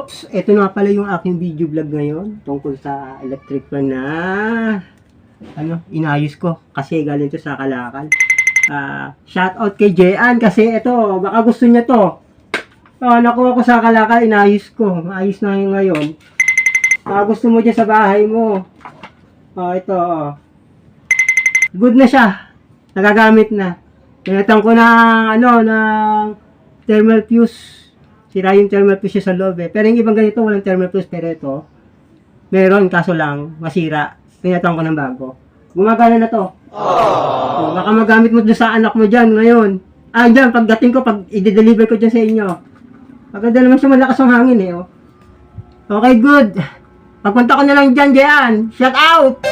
Oops! Ito na pala yung aking video vlog ngayon tungkol sa electric fan na inayos ko kasi galing to sa Kalakal. Shout out kay Jean kasi ito, baka gusto niya to. Nakuha ko sa Kalakal, inayos ko. Ayos na yung ngayon. Gusto mo dyan sa bahay mo. Ito. Good na siya. Nagagamit na. Pinatan ko ng thermal fuse. Sira yung thermal fuse sa loob eh. Pero yung ibang ganito, walang thermal fuse. Pero ito, meron, kaso lang, masira. Pinatan ko ng bago. Gumagana na to. So, baka magamit mo dyan sa anak mo dyan ngayon. Dyan, pagdating ko, pag i-deliver ko dyan sa inyo. Maganda naman siya, malakas ang hangin eh. Okay, good. Pagpunta ko na lang dyan, Jean. Shout out!